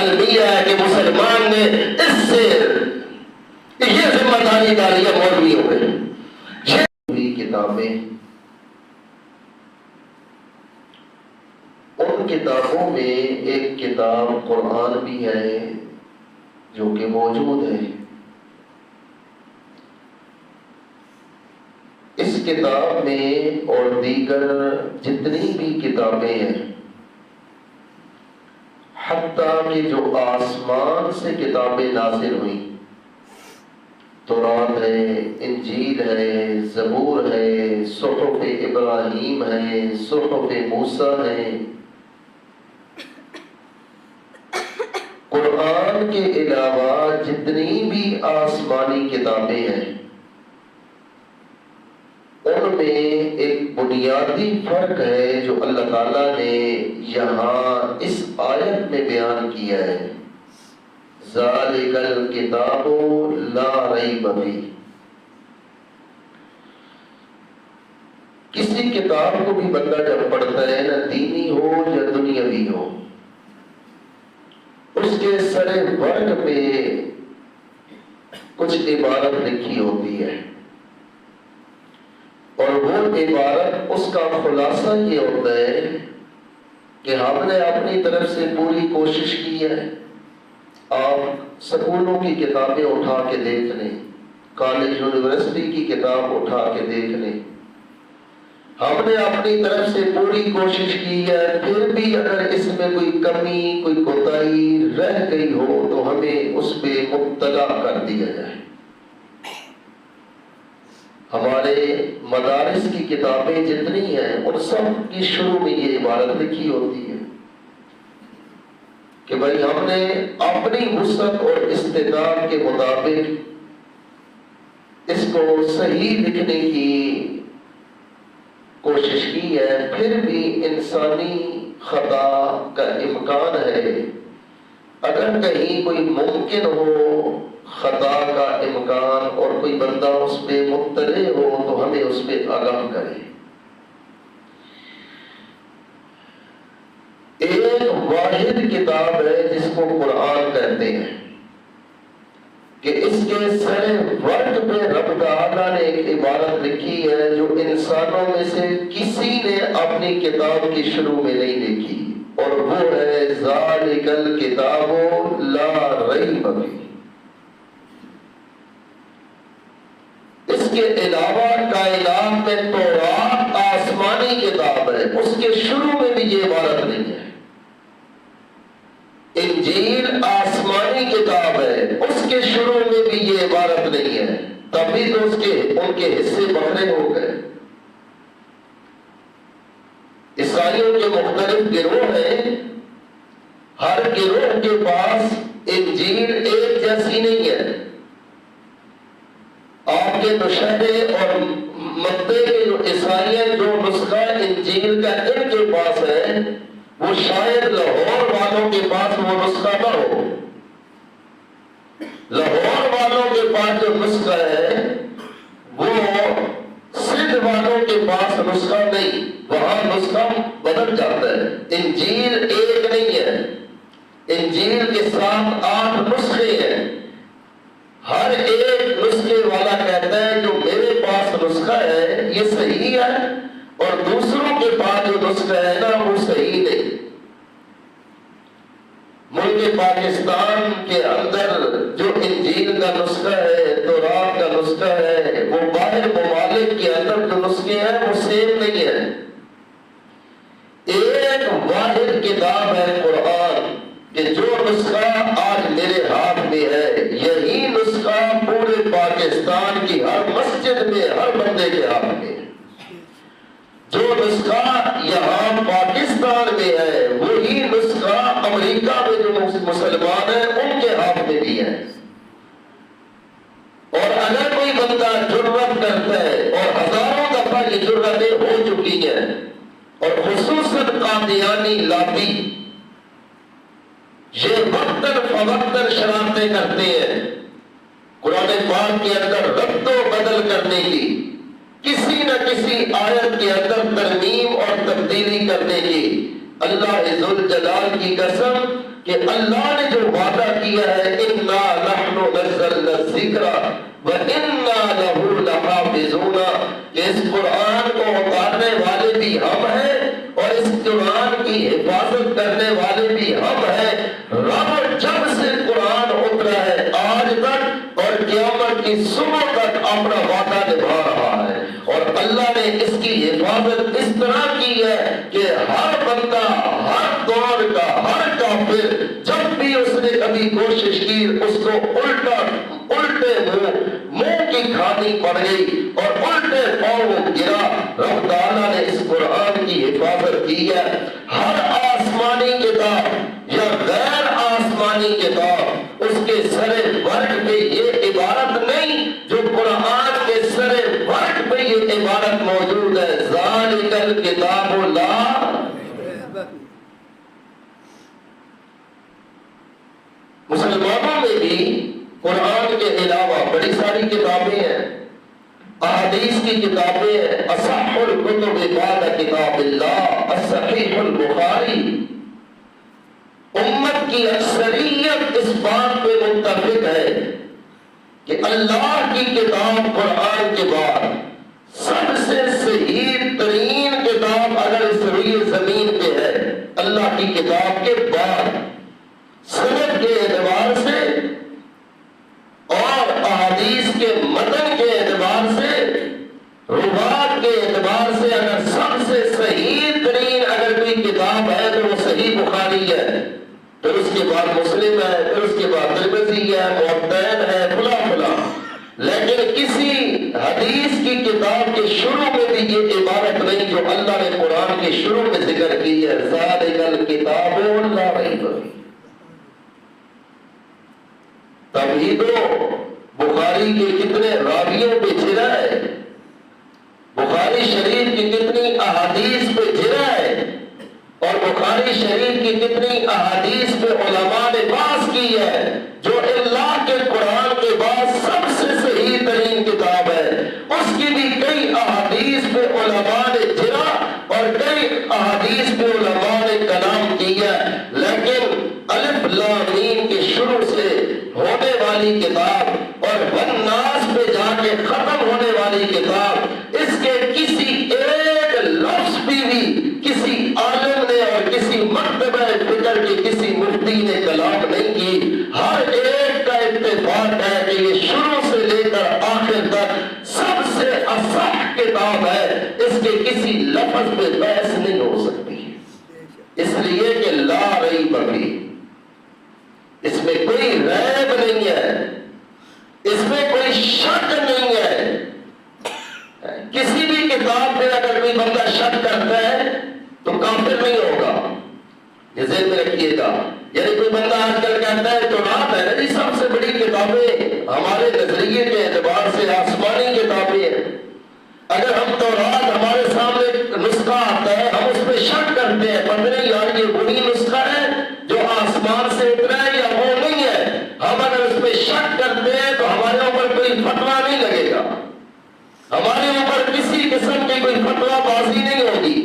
المیہ ہے کہ مسلمان نے اس سے یہ ذمہ داری ڈالی ہے مولویوں پہ. یہ کتابیں ان کتابوں میں ایک کتاب قرآن بھی ہے جو کہ موجود ہے. اس کتاب میں اور دیگر جتنی بھی کتابیں ہیں، حتیٰ کہ جو آسمان سے کتابیں نازل ہوئیں، تورات ہے، انجیل ہے، زبور ہے، صحف ابراہیم ہے، صحف موسیٰ ہے، قرآن کے علاوہ جتنی بھی آسمانی کتابیں ہیں، ان میں ایک بنیادی فرق ہے جو اللہ تعالیٰ نے یہاں اس آیت میں بیان کیا ہے. ذالک الکتاب لا ریب فیہ. کسی کتاب کو بھی بندہ جب پڑھتا ہے، نہ دینی ہو یا دنیاوی ہو، اس کے سر ورق پہ کچھ عبارت لکھی ہوتی ہے، اور وہ عبارت اس کا خلاصہ یہ ہوتا ہے کہ ہم نے اپنی طرف سے پوری کوشش کی ہے. آپ سکولوں کی کتابیں اٹھا کے دیکھ لیں، کالج یونیورسٹی کی کتاب اٹھا کے دیکھ لیں، ہم نے اپنی طرف سے پوری کوشش کی ہے. پھر بھی اگر اس میں کوئی کمی، کوئی کوتاہی رہ گئی ہو تو ہمیں اس پہ مبتلا کر دیا جائے. ہمارے مدارس کی کتابیں جتنی ہیں ان سب کی شروع میں یہ عبارت لکھی ہوتی ہے کہ بھائی ہم نے اپنی وسعت اور استعداد کے مطابق اس کو صحیح لکھنے کی کوشش کی ہے. پھر بھی انسانی خطا کا امکان ہے. اگر کہیں کوئی ممکن ہو خطا کا امکان اور کوئی بندہ اس پہ مطلع ہو تو ہمیں اس پہ آگاہ کرے. ایک واحد کتاب ہے جس کو قرآن کہتے ہیں کہ اس کے سر ورق پہ رب تعالیٰ نے ایک عبارت لکھی ہے جو انسانوں میں سے کسی نے اپنی کتاب کی شروع میں نہیں لکھی، اور وہ ہے ذالک الکتاب لا ریب فیہ. اس کے علاوہ کائنات میں تورات آسمانی کتاب ہے، اس کے شروع میں بھی یہ عبارت نہیں ہے. انجیل آسمانی کتاب ہے، اس کے شروع میں بھی یہ عبارت نہیں ہے. تبھی تو ان کے حصے بکھرے ہو گئے. عیسائیوں کے مختلف گروہ ہیں، ہر گروہ کے پاس انجیل ایک جیسی نہیں ہے. آپ کے مشہدے اور متے کے جو عیسائی ہیں، جو نسخہ انجیل کا ان کے پاس ہے، وہ شاید لاہور والوں کے پاس وہ نسخہ نہ ہو. لاہور والوں کے پاس جو نسخہ ہے وہ سندھ والوں کے پاس نسخہ نہیں، وہاں نسخہ بدل جاتا ہے. انجیل ایک نہیں ہے، انجیل کے ساتھ 8 نسخے ہیں. ہر ایک نسخے والا کہتا ہے جو میرے پاس نسخہ ہے یہ صحیح ہے، اور دوسروں کے پاس جو نسخہ ہے نا وہ صحیح نہیں. ملک پاکستان کے اندر جو انجیل کا نسخہ ہے، تورات کا نسخہ ہے، وہ باہر ممالک کے اندر جو نسخے ہیں وہ سیم نہیں ہے. ایک واحد کتاب ہے قرآن کہ جو نسخہ آج میرے ہاتھ میں ہے، یہی نسخہ پورے پاکستان کی ہر مسجد میں، ہر بندے کے ہاتھ میں ہے. جو نسخہ یہاں پاکستان میں ہے وہی نسخہ امریکہ میں جو مسلمان ہیں ان کے ہاتھ میں بھی ہے. اور اگر کوئی بندہ جرأت کرتا ہے، اور ہزاروں دفعہ یہ جرأتیں ہو چکی ہیں، اور خصوصاً قادیانی لابی یہ وقتاً فوقتاً شرارتیں کرتے ہیں قرآن پاک کے اندر رد و بدل کرنے کی، کسی نہ کسی آیت کے اندر ترمیم اور تبدیلی کرنے کی. اللہ ذوالجلال کی قسم کہ اللہ نے جو وعدہ کیا ہے اِنَّا نَحْنُ نَزَّلْنَا الذِّكْرَ وَإِنَّا لَهُ لَحَافِظُونَ، کہ اس قرآن کو اتارنے والے بھی ہم ہیں اور اس قرآن کی حفاظت کرنے والے بھی ہم ہیں۔ رب جب سے قرآن اترا ہے آج تک اور قیامت کی صبح تک اپنا وعدہ نبھا رہا ہے، اور اللہ نے اس کی حفاظت اس طرح کی ہے کہ ہر بندہ، ہر دور کا ہر کافر جب بھی اس نے کبھی کوشش کی اس کو الٹے منہ کی کھانی پڑ گئی اور الٹے پاؤں گرا۔ رب تعالیٰ نے اس قرآن کی حفاظت کی ہے۔ ہر آسمانی کتاب یا غیر آسمانی کتاب اس کے سر ورق پہ یہ عبارت نہیں جو قرآن کے سر ورق پہ یہ عبارت موجود ہے، ذالک الکتاب لا۔ مسلمانوں میں بھی قرآن کے علاوہ بڑی ساری کتابیں ہیں، احادیث کی کتابیں ہیں۔ اصح الکتب بعد کتاب اللہ الصحیح البخاری۔ امت کی اکثریت اس بات پہ متفق ہے کہ اللہ کی کتاب قرآن کے بعد سب سے صحیح ترین کتاب اگر اس روئے زمین پہ ہے اللہ کی کتاب کے بعد، سند کے اعتبار سے اور احادیث کے متن کے اعتبار سے، روایت کے اعتبار سے اگر سب سے صحیح ترین اگر کوئی کتاب ہے تو وہ صحیح بخاری ہے، پھر اس کے بعد مسلم ہے، پھر اس کے بعد ترمذی ہے، موطئ ہے، فلاں۔ لیکن کسی حدیث کی کتاب کے شروع میں بھی یہ عبارت نہیں جو اللہ نے قرآن کے شروع میں ذکر کی ہے، ذالک الکتاب لا ریب فیہ۔ توحید بخاری کے کتنے راویوں پہ جرا ہے، بخاری شریف کی کتنی احادیث پہ جرا ہے، اور بخاری شریف کی کتنی احادیث پہ علماء نے بحث کی ہے، جو اللہ کے قرآن کے بعد سب سے صحیح ترین کتاب ہے، اس کی بھی کئی احادیث پہ علماء نے جرا اور کئی احادیث پہ علماء نے کلام کیا، لیکن الف لام میم کے شروع سے ہونے والی کتاب اور والناس پہ جا کے ختم ہونے والی کتاب، اس کے کسی ایک لفظ بھی کسی عالم نے اور کسی مکتبہ فکر کے کسی مفتی نے کلام نہیں کی۔ ہر ایک کا اتفاق ہے کہ یہ شروع سے لے کر آخر تک سب سے اصح کتاب ہے، اس کے کسی لفظ پہ بحث نہیں ہو سکتی، اس لیے کہ لا ریب فیہ، اس میں کوئی ریب نہیں ہے، اس میں کوئی شک نہیں ہے۔ کسی بھی کتاب پہ اگر کوئی بندہ شک کرتا ہے تو کافر نہیں ہوگا، یہ ذہن میں رکھیے گا۔ یعنی کوئی بندہ آج کل کہتا ہے تورات ہے نا جی سب سے بڑی کتابیں ہمارے نظریے کے اعتبار سے آسمانی کتابیں ہیں، اگر ہم تورات ہمارے سامنے نسخہ آتا ہے ہم اس پہ شک کرتے ہیں، پتہ نہیں یار یہ وہی نسخہ ہے جو آسمان سے اترا ہے یا وہ نہیں ہے، ہم اگر اس پہ شک کرتے ہیں تو ہمارے اوپر کوئی فتویٰ نہیں لگے گا، ہمارے اوپر کسی قسم کی کوئی فتویٰ بازی نہیں ہوگی۔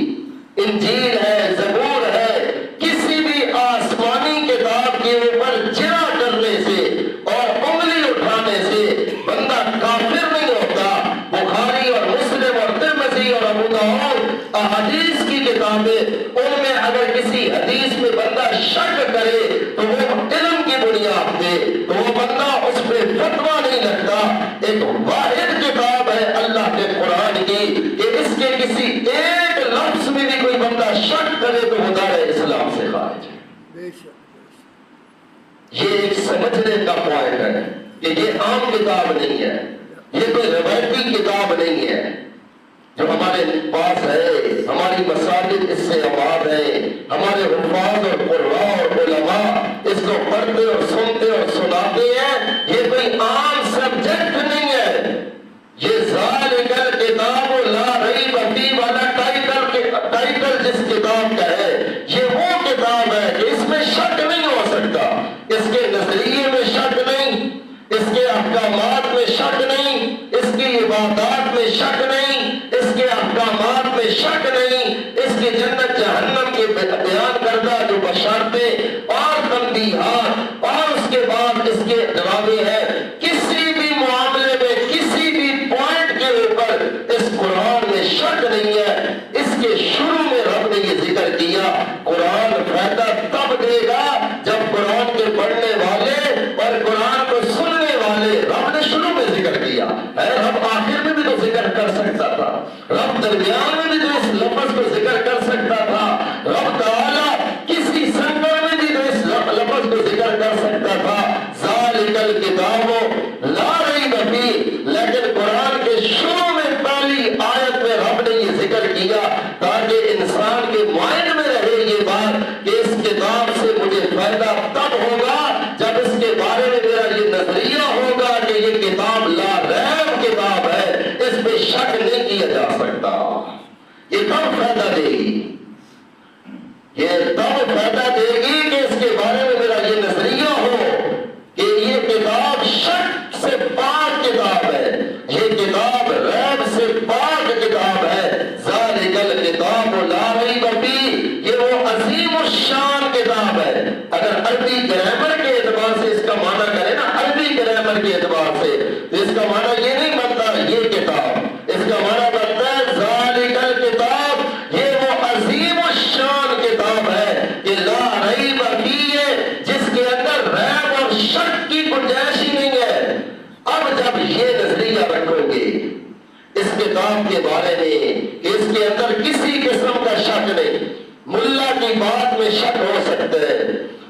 انجیل ہے، زبور ہے، کسی بھی آسمانی کتاب کے اوپر جرا کرنے سے اور انگلی اٹھانے سے بندہ کافر نہیں ہوتا۔ بخاری اور مسلم اور ترمذی اور ابو داؤد احادیث کی کتابیں، ان میں اگر کسی حدیث میں بندہ شک کرے تو وہ علم کی بنیاد پہ تو وہ بندہ اس پہ فتویٰ نہیں لگتا۔ ایک واحد کتاب ہے اللہ کے قرآن کی کہ اس کے کسی ایک لفظ میں بھی کوئی بندہ شک کرے تو وہ دار اسلام سے خارج ہے۔ یہ ایک سمجھنے کا پوائنٹ ہے کہ یہ عام کتاب نہیں ہے، یہ کوئی روایتی کتاب نہیں ہے جو ہمارے پاس ہے، ہماری مساجد اس سے آباد ہے، ہمارے حفاظ اور قراء اور علماء اس کو پڑھتے اور سنتے اور سناتے ہیں۔ یہ کوئی عام سبجیکٹ نہیں ہے، یہ ذالک الکتاب لا ریب فیہ والا ٹائٹل جس کتاب کا ہے یہ وہ کتاب ہے کہ اس میں شک نہیں ہو سکتا، اس کے نظریے میں شک نہیں، اس کے احکامات میں شک نہیں، اس کی عبادات میں شک نہیں، اس کے احکامات میں شک نہیں، اس کی جنت جہنم کے بیان کردہ جو بشارتیں اور نہیں ہے، اس کے شروع میں رب نے یہ ذکر کیا قرآن فائدہ تب دے گا جب قرآن کے پڑھنے والے اور قرآن کو سننے والے، رب نے شروع میں ذکر کیا ہے، رب آخر میں بھی تو ذکر کر سکتا تھا، رب درمیان میں بھی تو اس لفظ کو ذکر کر سکتا تھا، رب تعالیٰ کسی سنگر میں بھی تو اس لفظ کو ذکر کر سکتا تھا، ذالک الکتاب لا ریب فیہ، لیکن قرآن کے شروع میں پہلی آیت میں رب نے یہ ذکر کیا تاکہ انسان کے مائنڈ میں رہے یہ بات کہ اس کتاب سے مجھے فائدہ تب ہوگا جب اس کے بارے میں میرا یہ نظریہ ہوگا کہ یہ کتاب لا ریب کتاب ہے، اس پہ شک نہیں کیا جا سکتا۔ یہ تب فائدہ دے گی، یہ تب فائدہ دے گی کہ اس کے بارے میں میرا یہ نظریہ ہو کہ یہ کتاب شک سے پاک کتاب ہے، یہ کتاب ریب سے پاک کتاب ہے، ذالک الکتاب لا ریب فیہ، یہ وہ عظیم الشان کتاب ہے۔ اگر عربی گرامر کے اعتبار سے اس کا معنی کرے نا، عربی گرامر کے اعتبار سے، تو اس کا معنی یہ نہیں بنتا یہ کتاب، اس کا معنی بنتا ہے ذالک الکتاب، یہ وہ عظیم الشان کتاب ہے کہ لا ریب فیہ، جس کے اندر ریب اور شک کی گنجائش ہی نہیں ہے۔ اب جب یہ نظریہ رکھو گے اس کتاب کے بارے میں کہ اس کے اندر کسی قسم کا شک نہیں، ملا کی بات میں شک ہو سکتا ہے،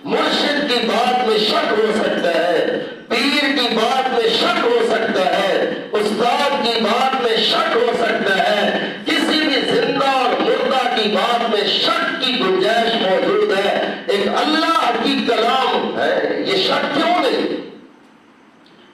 مرشد کی بات میں شک ہو سکتا ہے، پیر کی بات میں شک ہو سکتا ہے، استاد کی بات میں شک ہو سکتا ہے، کسی بھی زندہ اور مردہ کی بات میں شک کی گنجائش موجود ہے، ایک اللہ کی کلام ہے، یہ شک کیوں نہیں؟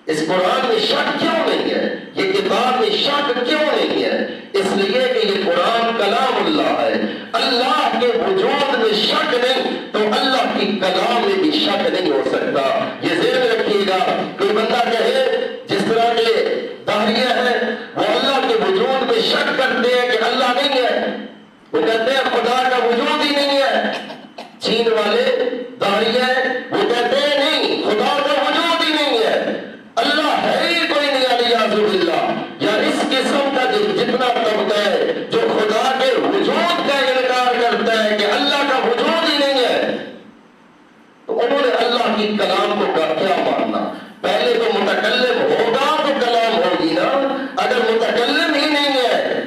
اس قرآن میں شک کیوں نہیں ہے؟ یہ کتاب میں شک کیوں نہیں ہے؟ اس لیے کہ یہ قرآن کلام اللہ ہے، اللہ کے وجود میں شک نہیں تو اللہ کی کلام میں بھی شک نہیں ہو سکتا۔ یہ ذہن رکھیے گا، کوئی بندہ کہے جس طرح کے داہریہ ہیں وہ اللہ کے وجود میں شک کرتے ہیں کہ اللہ نہیں ہے، وہ کہتے ہیں خدا کا وجود ہی نہیں ہے۔ چین والے داہریہ ہیں وہ کہتے ہیں نہیں، خدا کا وجود ہی نہیں ہے، اللہ ہے ہی کوئی نہیں، علیہ باللہ، یا اس قسم کا جتنا طبقہ ہے جو خدا کے وجود کا انکار کرتا ہے کہ اللہ کا وجود ہی نہیں ہے، تو انہوں نے اللہ کی کلام کو کیا ماننا؟ پہلے تو متکلم ہوگا تو کلام ہوگی نا، اگر متکلم ہی نہیں ہے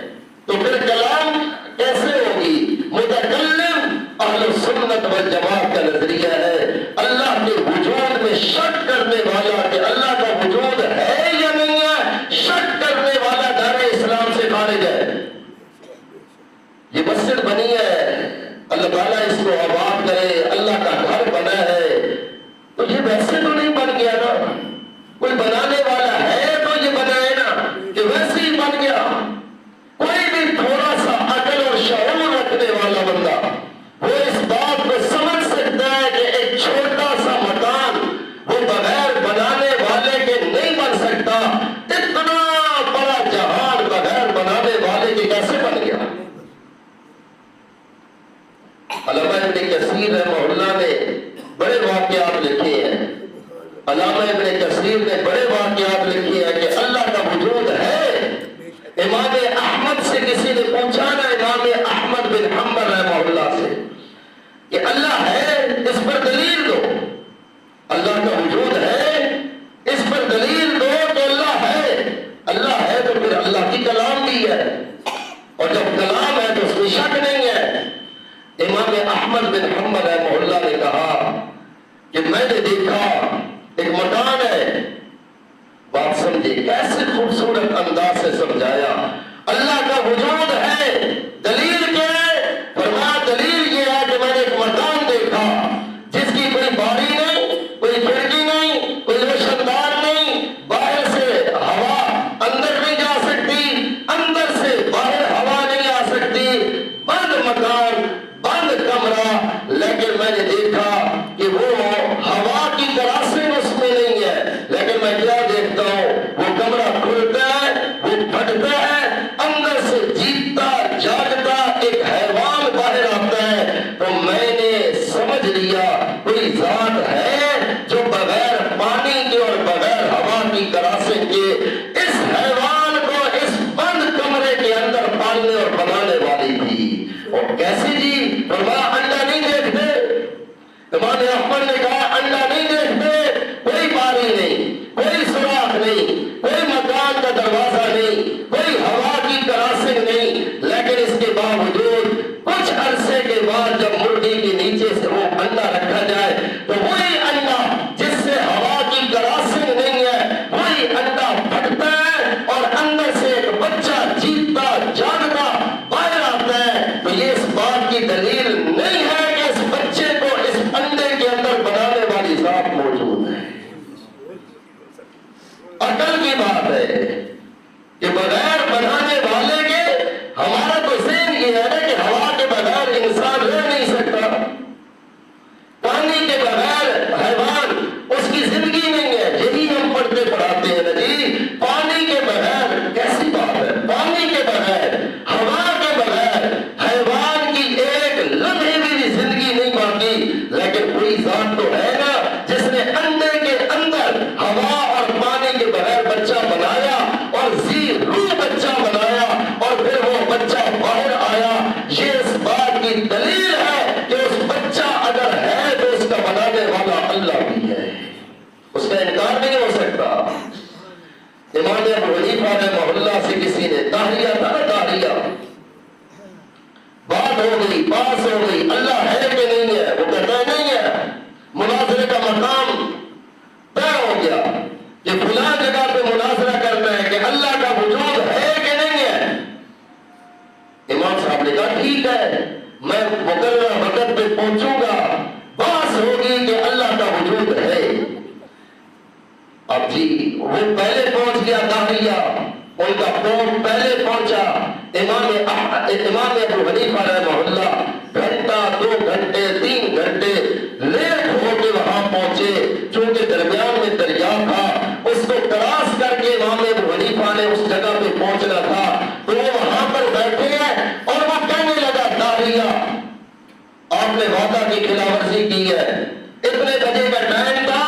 تو پھر کلام کیسے ہوگی؟ متکلم اہل سنت والجماعت کا نظریہ ہے اللہ کے وجود میں شک کرنے والا کہ اللہ کا وجود ہے یا نہیں ہے، شک کرنے والا دار اسلام سے خارج ہے۔ یہ مسجد بنی ہے، اللہ تعالیٰ اس کو آباد کرے، اللہ کا گھر بنا ہے، تو یہ ویسے تو نہیں بن گیا نا، کوئی بنانے والا ہے تو یہ بنائے نا کہ ویسے ہی بن گیا۔ کوئی بھی تھوڑا سا عقل اور شعور رکھنے والا بندہ وہ اس بات کو سمجھ سکتا ہے کہ ایک چھوٹا سا مکان وہ بغیر بنانے والے کے نہیں بن سکتا، اتنا بڑا جہان بغیر بنانے والے کے کیسے بن گیا؟ علامہ ابن کثیر رحمہ اللہ نے بڑے واقعات لکھے ہیں، علامہ ابن کثیر نے بڑے واقعات لکھے ہیں کہ اللہ کا وجود ہے۔ امام احمد سے کسی نے پوچھا نا، امام احمد بن حنبل رحمہ اللہ سے کہ اللہ ہے، اس پر دلیل دو، اللہ کا وجود ہے، اس پر دلیل دو کہ اللہ ہے۔ اللہ ہے تو پھر اللہ کی کلام بھی ہے، اور جب کلام ہے تو اس میں شک نہیں ہے۔ امام احمد بن حنبل رحمہ اللہ نے کہا کہ میں نے دیکھا ایک مکان ہے، بات سمجھے کیسے خوبصورت انداز سے سمجھایا، اللہ کا وجود ہے، دلیل کیا ہے؟ فرمایا دلیل یہ ہے کہ میں نے ایک مکان دیکھا جس کی کوئی باری نہیں، کوئی کھڑکی نہیں، کوئی روشن دار نہیں، باہر سے ہوا اندر نہیں جا سکتی، اندر سے باہر ہوا نہیں آ سکتی، بند مکان، بند کمرہ، لیکن میں نے دیکھا کہ وہ ہوا کی طرح سے اس میں نہیں ہے، لیکن میں کیا دیکھتا ہوں، وہ کمرہ کھلتا ہے، وہ پھٹتا ہے، امام احمد نے کہا انڈا نہیں دیکھتے، کوئی باری نہیں، کوئی سوراخ نہیں، کوئی مکان کا دروازہ نہیں، کوئی ہوا کی کراسنگ نہیں، لیکن اس کے باوجود کچھ عرصے کے بعد جب مرغی کے نیچے سے وہ انڈا رکھا جائے تو وہی انڈا جس سے ہوا کی کراسنگ نہیں ہے وہی انڈا پھٹتا ہے اور اندر سے ایک بچہ جیتتا جاگتا باہر آتا ہے۔ تو یہ اس بات کی دلیل نہیں ہے کہ اس بچے کو اس انڈے کے اندر بنانے والی ذات موجود ہے۔ عقل کی بات ہے کہ بغیر بنانے والے کے ہمارا تو ذہن یہ ہے کہ ہوا کے بغیر انسان رہ نہیں سکتا، پانی کے بغیر حیوان اس کی زندگی نہیں ہے، یہی ہم پڑھتے پڑھاتے ہیں نا جی، پانی کے بغیر کیسی بات ہے، پانی کے بغیر ہوا کے بغیر حیوان کی ایک لمحے بھی زندگی نہیں باقی، لیکن کوئی ذات تو ہے نا جس نے انڈے کے اندر ہوا اور پانی کے بغیر بچہ بنایا اور زی روح بچہ بنایا اور پھر وہ بچہ باہر آیا۔ یہ اس بات کی دلیل ہے کہ اس بچہ اگر ہے تو اس کا بنانے والا اللہ بھی ہے، اس کا انکار نہیں ہو سکتا۔ امام ابو حنیفہ رحمہ اللہ سے کسی نے داہیہ تھا نا، داہیہ بات ہو گئی، باس ہو گئی، اللہ ہے کہ نہیں ہے، وہ کہتا ہے نہیں ہے، مناظرے کا مقام طے ہو گیا کہ فلاں جگہ پہ مناظرہ کرنا ہے کہ اللہ کا وجود ہے کہ نہیں ہے۔ امام صاحب نے کہا ٹھیک ہے، میں مقررہ وقت پہ پہنچوں گا، بحث ہوگی کہ اللہ کا وجود ہے۔ اب جی وہ پہلے پہنچ گیا داہیہ، ان کا قوم پہلے پہنچا، امام ابو حنیفہ رحمہ اللہ گھنٹہ 2 گھنٹے 3 گھنٹے لیٹ ہو کے وہاں پہنچے، چونکہ درمیان میں دریا تھا، اس کو کراس کر کے امام ابو حنیفہ نے اس جگہ پہ پہنچنا تھا، تو وہ وہاں پر بیٹھے ہیں اور وہ کہنے لگا داہیہ آپ نے وعدہ کی خلاف ورزی کی ہے، اتنے بجے کا ٹائم تھا،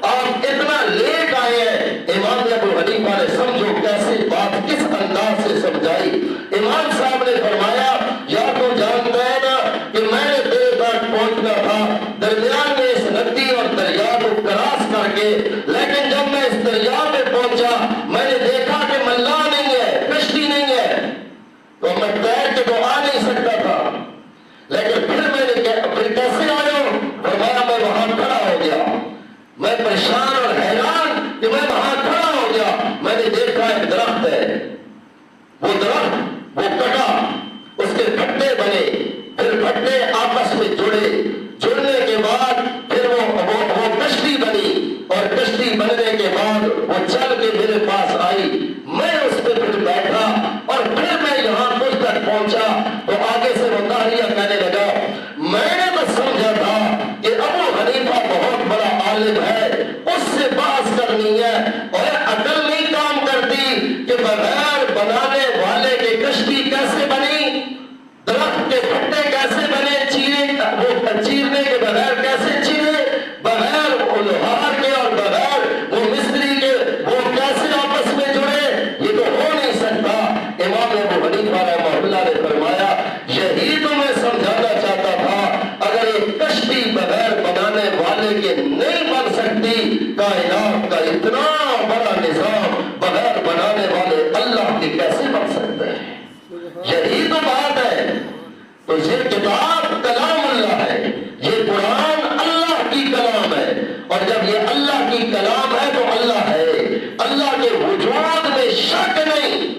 آپ اتنا لیٹ آئے ہیں۔ امام ابو حنیفہ نے سمجھو کیسے بات کس انداز سے سمجھائی۔ امام صاحب نے فرمایا یا تو جانتا ہے نا کہ میں نے دیر تک پہنچنا تھا، درمیان میں اس ندی اور دریا کو کراس کر کے، لیکن جب میں اس دریا پہ پہنچا میں نے دیکھا کہ ملا نہیں ہے، کشتی نہیں ہے، تو میں تیر کے تو آ نہیں سکتا تھا، لیکن پھر میں نے پھر کیسے آیا؟ فرمایا میں وہاں کھڑا ہو گیا، میں پریشان اور حیران کہ میں وہاں کھڑا ہو گیا، میں نے دیکھا ایک درخت ہے، وہ درخت وہ کٹا، اس کے پھٹے بنے، پھر پھٹے آپس میں جڑنے کے بعد پھر وہ کشتی بنی، اور کشتی بننے کے بعد وہ چل کے میرے پاس آئی، میں اس پہ پھر بیٹھا اور پھر میں یہاں تجھ تک پہنچا۔ تو آگے سے وہ داہیہ کہنے لگا میں نے تو سمجھا تھا کہ ابو حنیفہ بہت بڑا عالم ہے، اس سے بحث کرنی ہے، اور عقل نہیں کام کرتی کہ بغیر بنانے والے کے کشتی کیسے بنی، درخت کے پھٹے کیسے بنے، چیرنے کے بغیر کیسے چیرے، بغیر لوہار کے اور بغیر وہ مستری کے وہ کیسے آپس میں جڑے، یہ تو ہو نہیں سکتا۔ امام ابو حنیفہ رحمہ اللہ نے فرمایا یہی تو میں سمجھانا چاہتا تھا، اگر ایک کشتی بغیر بنانے والے کے نہیں بن سکتی، کائنات کا اتنا بڑا نظام بغیر بنانے والے اللہ کے کیسے بن سکتے ہیں؟ یہی تو بات ہے۔ تو یہ کتاب کلام اللہ ہے، یہ قرآن اللہ کی کلام ہے، اور جب یہ اللہ کی کلام ہے تو اللہ ہے، اللہ کے وجود میں شک نہیں۔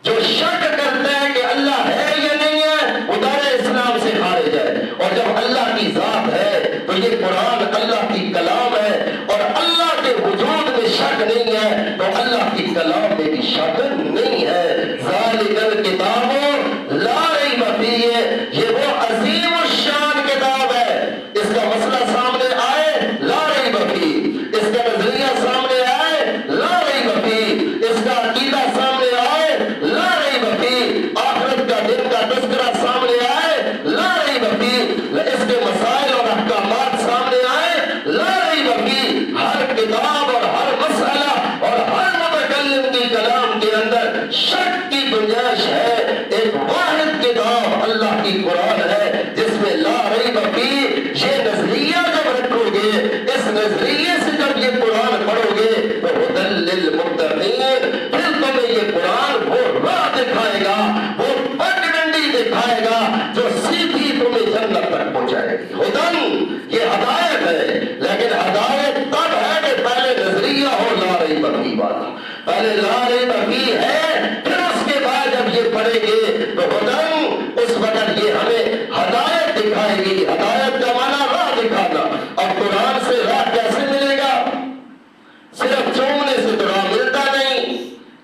جو شک کرتے ہیں کہ اللہ ہے یا نہیں ہے وہ دار اسلام سے خارج ہے، اور جب اللہ کی ذات ہے تو یہ قرآن اللہ کی کلام ہے، اور اللہ کے وجود میں شک نہیں ہے تو اللہ کی کلام میں بھی شک نہیں ہے۔ ذالک الکتاب لا ریب فیہ، یہ وہ عظیم الشان کتاب ہے، اس کا مسئلہ سامنے آئے لا ریب فیہ، اس کا نظریہ سامنے آئے لا ریب فیہ، اس کا عقیدہ سامنے آئے لا ریب فیہ، آخرت کا دن کا تذکرہ سامنے آئے لا ریب فیہ، اس کے مسائل اور احکامات سامنے آئے لا ریب فیہ۔ ہر کتاب اور ہر مسئلہ اور ہر متکلم کی کلام کے اندر شک کی گنجائش ہے، ایک واحد کتاب اللہ کی قرآن ہے جس میں لا ریب فیہ، یہ نظریہ جب نظریے سے جب یہ قرآن پڑھو گے تو ہدی للمتقین، پھر تمہیں یہ قرآن وہ راہ دکھائے گا، وہ پگڈنڈی دکھائے گا جو سیدھی تمہیں جنت تک پہنچائے گی۔ ہدن یہ ہدایت ہے، لیکن ہدایت تب ہے کہ پہلے نظریہ ہو لا ریب فیہ والا، پہلے لا ریب فیہ ہے، پھر اس کے بعد جب یہ پڑھیں گے تو ہدن، اس وقت یہ ہمیں ہدایت دکھائے گی۔ ہدایت کا معنی راہ دکھانا۔ اب قرآن سے راہ کیسے ملے گا؟ صرف چومنے سے تو راہ ملتا نہیں۔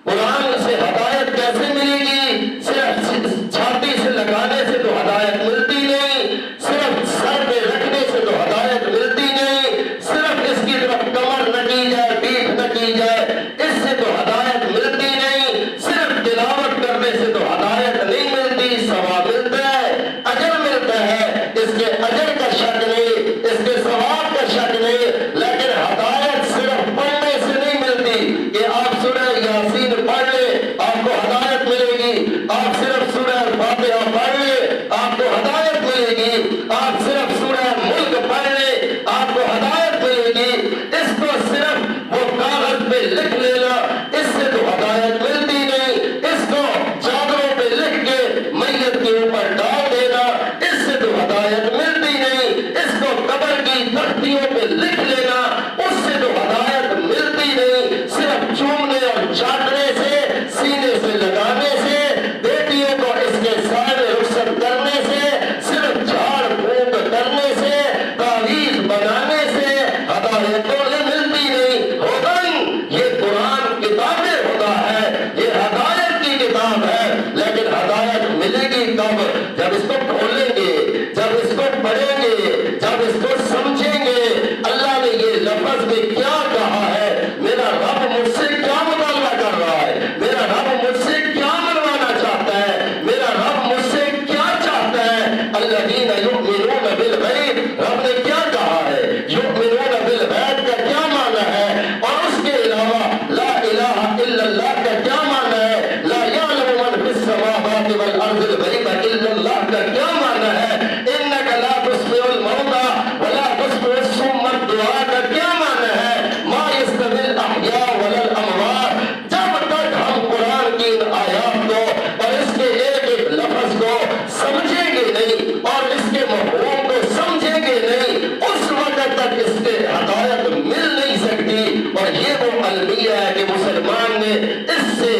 قرآن سے ہدایت کیسے ملے گی؟ صرف چھاتی سے لگانے سے تو ہدایت ملتی نہیں، صرف سر پہ رکھنے سے تو ہدایت ملتی نہیں، صرف اس کی طرف کمر نہ کی جائے، پیٹھ نہ کی جائے، اس سے تو ہدایت ملتی نہیں، صرف تلاوت کرنے سے تو ہدایت نہیں ملتی۔ ثواب ملتا ہے، اجر ملتا ہے، اس کے اجر کا شک نہیں، اس کے ثواب کا شک نہیں، لیکن ہدایت صرف پڑھنے سے نہیں ملتی کہ آپ سورہ یاسین پڑھ لیں آپ کو ہدایت ملے گی، آپ صرف سورہ فاتحہ پڑھ لیں آپ کو ہدایت ملے گی، آپ صرف سورہ ملک پڑھ لیں آپ کو ہدایت ملے گی۔ اس کو صرف وہ کاغذ پہ لکھ لینا، اس سے تو ہدایت ملتی نہیں، اس کو چادروں پہ لکھ کے میت کے اوپر ڈال دینا، اس سے تو ہدایت ملتی نہیں، اس کو قبر کی تختیوں پہ لکھ لینا، اس سے تو ہدایت ملتی نہیں۔ صرف چومنے اور چاٹنے سے، سینے سے لگانے سے، بیٹیوں کو اس کے سائے رخصت کرنے سے، صرف جھاڑ پھونک کرنے سے، تعویذ بنانے سے ہدایت تو ملتی نہیں۔ ہدن یہ قرآن کتاب خدا ہے، یہ ہدایت کی کتاب ہے، لیکن ہدایت ملے گی کب؟ جب اس کو کھولیں گے، جب اس کو پڑھیں گے، جب اس کو سمجھیں گے۔ اللہ نے یہ لفظ میں کیا کہا ہے، میرا رب مجھ سے کیا مطالبہ کر رہا ہے، میرا رب مجھ سے کیا منوانا چاہتا ہے، میرا رب مجھ سے کیا چاہتا ہے۔ الذین یؤمنون بالغیب، رب نے کیا کہا ہے؟ یؤمنون بالغیب کا کیا معنی ہے؟ اور اس کے علاوہ لا الہ الا اللہ کا کیا معنی ہے؟ لا یعلم من فی السماوات والارض الغیب الا اللہ کا کیا معنی ہے؟ انک لا تسمع الموتى ولا تسمع الصم الدعاء کا کیا معنی ہے؟ ما یستوی الاحیاء ولا الاموات۔ جب تک ہم قرآن کی ان آیات کو اور اس کے ایک ایک لفظ کو سمجھیں گے نہیں اور اس کے مفہوم کو سمجھیں گے نہیں، اس وقت تک اس کے ہدایت مل نہیں سکتی۔ اور یہ وہ المیہ ہے کہ مسلمان نے اس سے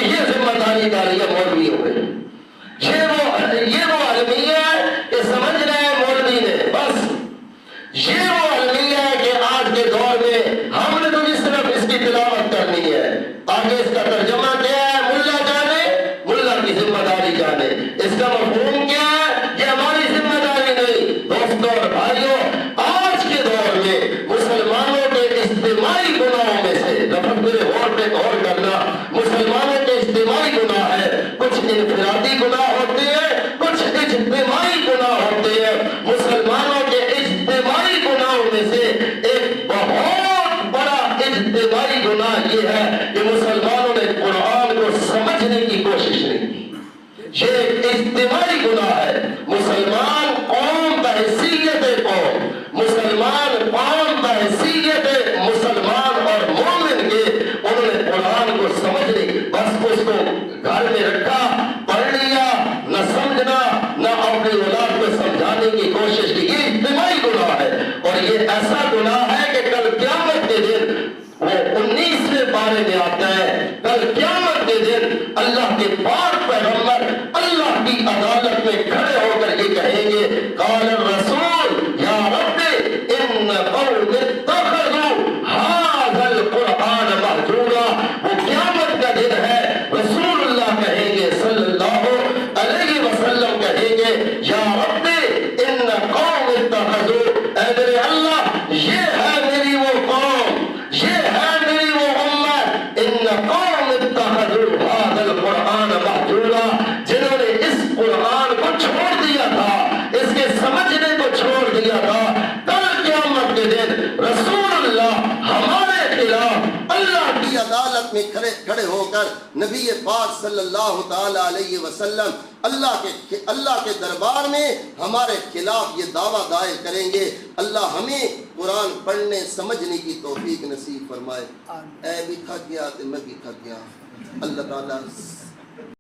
یہ ذمہ داری ڈالی ہے مولویوں پہ۔ یہ وہ المیہ ہے کہ سمجھ رہے ہیں مولوی نے، بس یہ وہ المیہ ہے کہ آج کے دور میں ہم نے تو اس طرف اس کی تلاوت کرنی ہے، آگے اس کا ترجمہ کیا ہے ملا جانے، ملا کی ذمہ داری جانے، اس کا مفہوم کیا ہے یہ ہماری ذمہ داری نہیں۔ دوستوں اور بھائیوں، آج کے دور میں مسلمانوں کے اجتماعی گناہوں میں سے، لفظ میرے غور پہ غور کرنا، مسلمانوں کے اجتماعی گناہ ہے، کچھ انفرادی گناہ ہوتے ہیں، کچھ اجتماعی گناہ ہوتے ہیں۔ مسلمانوں کے اجتماعی گناہوں میں سے ایک بہت بڑا اجتماعی گناہ یہ ہے کہ مسلمانوں نے قرآن کو سمجھنے کی کوشش نہیں کی۔ یہ ایک اجتماعی گناہ ہے۔ مسلمان قوم بحیثیت قوم، مسلمان قوم بحیثیت مسلمان اور مومن کے، انہوں نے قرآن کو سمجھ لی، بس اس کو گھر میں رکھا، پڑھ لیا، نہ سمجھنا نہ اپنی اولاد کو سمجھانے کی کوشش کی۔ یہ اجتماعی گناہ ہے، اور یہ ایسا گناہ ہے کہ کل قیامت کے دن وہ 19ویں پارے میں آتا ہے، کل قیامت کے دن اللہ کے پاک پیغمبر اللہ کی عدالت میں کھڑے ہو کر یہ کہیں گے، قال الرسول یا رب ان قوم اتخذوا هذا القرآن مہجورا۔ وہ قیامت کا دن ہے، رسول اللہ کہیں گے صلی اللہ علیہ وسلم کہیں گے، یا رب ان قوم اتخذوا، اے میرے اللہ یہ ہے میری وہ قوم، یہ ہے میری وہ امت، ان قوم اتخذوا هذا القرآن مہجورا، جنہوں نے اس قرآن کو چھوڑ دیا تھا، اس کے سمجھنے کو چھوڑ دیا تھا۔ کل قیامت کے دن رسول اللہ ہمارے خلاف اللہ کی عدالت میں کھڑے ہو کر نبی پاک صلی اللہ تعالی علیہ وسلم اللہ کے دربار میں ہمارے خلاف یہ دعویٰ دائر کریں گے. اللہ ہمیں قرآن پڑھنے سمجھنے کی توفیق نصیب فرمائے. اے بھی تھک گیا تو میں بھی تھک گیا. اللہ تعالیٰ